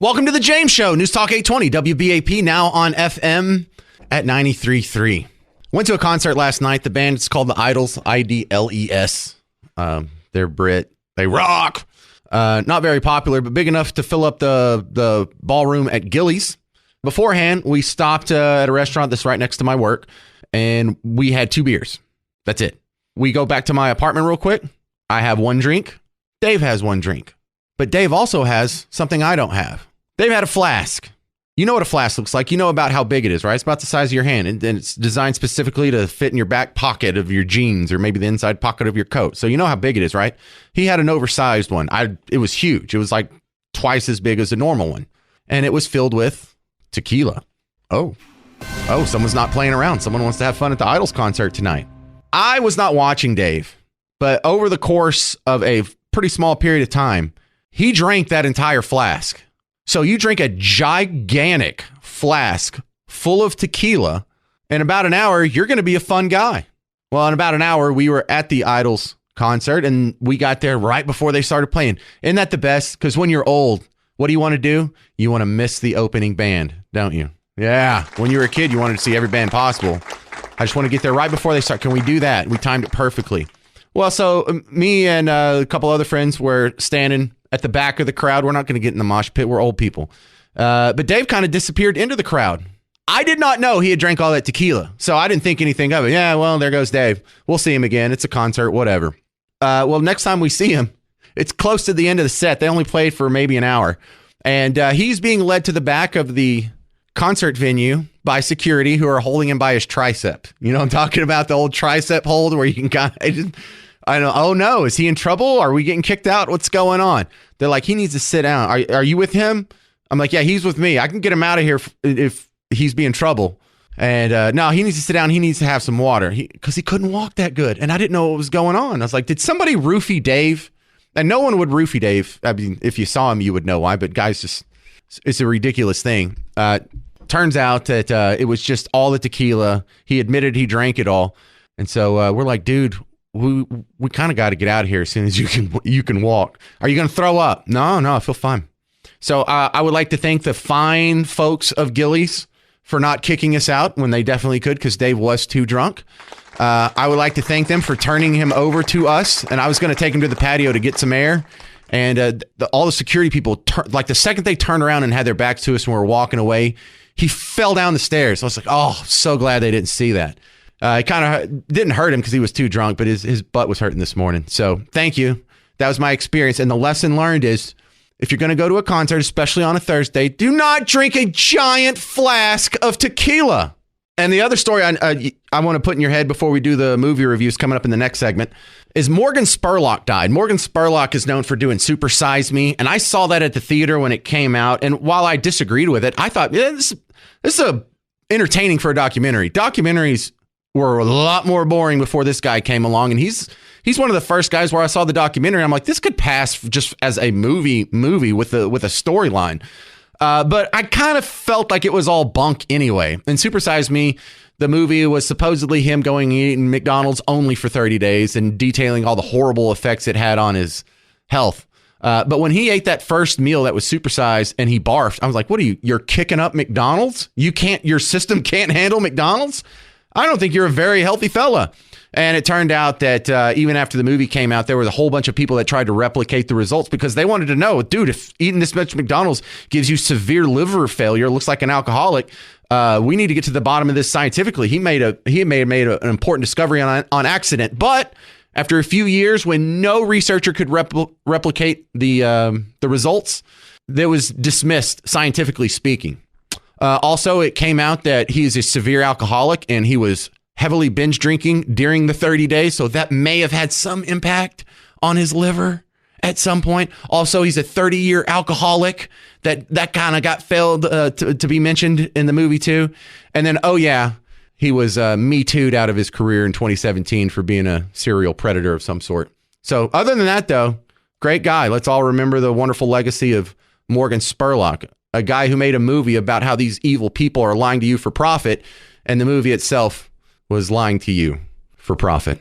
Welcome to the James Show, News Talk 820, WBAP, now on FM at 93.3. Went to a concert last night. The band is called The Idols, I-D-L-E-S. They're Brit. They rock. Not very popular, but big enough to fill up the ballroom at Gilley's. Beforehand, we stopped at a restaurant that's right next to my work, and we had 2 beers. That's it. We go back to my apartment real quick. I have 1 drink. Dave has 1 drink. But Dave also has something I don't have. Dave had a flask. You know what a flask looks like. You know about how big it is, right? It's about the size of your hand. And it's designed specifically to fit in your back pocket of your jeans or maybe the inside pocket of your coat. So you know how big it is, right? He had an oversized one. It was huge. It was like twice as big as a normal one. And it was filled with tequila. Oh, someone's not playing around. Someone wants to have fun at the Idols concert tonight. I was not watching Dave, but over the course of a pretty small period of time, he drank that entire flask. So you drink a gigantic flask full of tequila, in about an hour, you're going to be a fun guy. Well, in about an hour, we were at the Idols concert, and we got there right before they started playing. Isn't that the best? Because when you're old, what do you want to do? You want to miss the opening band, don't you? Yeah. When you were a kid, you wanted to see every band possible. I just want to get there right before they start. Can we do that? We timed it perfectly. Well, so me and a couple other friends were standing at the back of the crowd. We're not going to get in the mosh pit. We're old people. But Dave kind of disappeared into the crowd. I did not know he had drank all that tequila, so I didn't think anything of it. Yeah, well, there goes Dave. We'll see him again. It's a concert, whatever. Well, next time we see him, it's close to the end of the set. They only played for maybe an hour. And he's being led to the back of the concert venue by security who are holding him by his tricep. You know what I'm talking about? The old tricep hold where you can kind of... I know. Oh no, is he in trouble? Are we getting kicked out? What's going on? They're like, he needs to sit down. Are you with him? I'm like, yeah, he's with me. I can get him out of here if he's being trouble. And no, he needs to sit down. He needs to have some water because he couldn't walk that good. And I didn't know what was going on. I was like, did somebody roofie Dave? And no one would roofie Dave. I mean, if you saw him, you would know why. But guys, it's a ridiculous thing. Turns out that it was just all the tequila. He admitted he drank it all. And so we're like, dude, we kind of got to get out of here as soon as you can walk. Are you going to throw up? No, I feel fine. So I would like to thank the fine folks of Gilley's for not kicking us out when they definitely could because Dave was too drunk. I would like to thank them for turning him over to us. And I was going to take him to the patio to get some air. And all the security people, like the second they turned around and had their backs to us and we were walking away, he fell down the stairs. I was like, oh, so glad they didn't see that. It kind of didn't hurt him because he was too drunk, but his butt was hurting this morning. So thank you. That was my experience. And the lesson learned is if you're going to go to a concert, especially on a Thursday, do not drink a giant flask of tequila. And the other story I want to put in your head before we do the movie reviews coming up in the next segment is Morgan Spurlock died. Morgan Spurlock is known for doing Super Size Me. And I saw that at the theater when it came out. And while I disagreed with it, I thought, yeah, this is entertaining for a documentary. Documentaries were a lot more boring before this guy came along. And he's one of the first guys where I saw the documentary. I'm like, this could pass just as a movie with a storyline. But I kind of felt like it was all bunk anyway. And Super Size Me, the movie was supposedly him going and eating McDonald's only for 30 days and detailing all the horrible effects it had on his health. But when he ate that first meal that was supersized and he barfed, I was like, what are you're kicking up McDonald's? Your system can't handle McDonald's? I don't think you're a very healthy fella. And it turned out that even after the movie came out, there was a whole bunch of people that tried to replicate the results because they wanted to know, dude, if eating this much McDonald's gives you severe liver failure, looks like an alcoholic, we need to get to the bottom of this scientifically. He may have made an important discovery on accident, but after a few years when no researcher could replicate the results, that was dismissed scientifically speaking. Also, it came out that he is a severe alcoholic and he was heavily binge drinking during the 30 days. So that may have had some impact on his liver at some point. Also, he's a 30-year alcoholic. That kind of got failed to be mentioned in the movie too. And then, oh yeah, he was Me Too'd out of his career in 2017 for being a serial predator of some sort. So other than that, though, great guy. Let's all remember the wonderful legacy of Morgan Spurlock, a guy who made a movie about how these evil people are lying to you for profit. And the movie itself was lying to you for profit.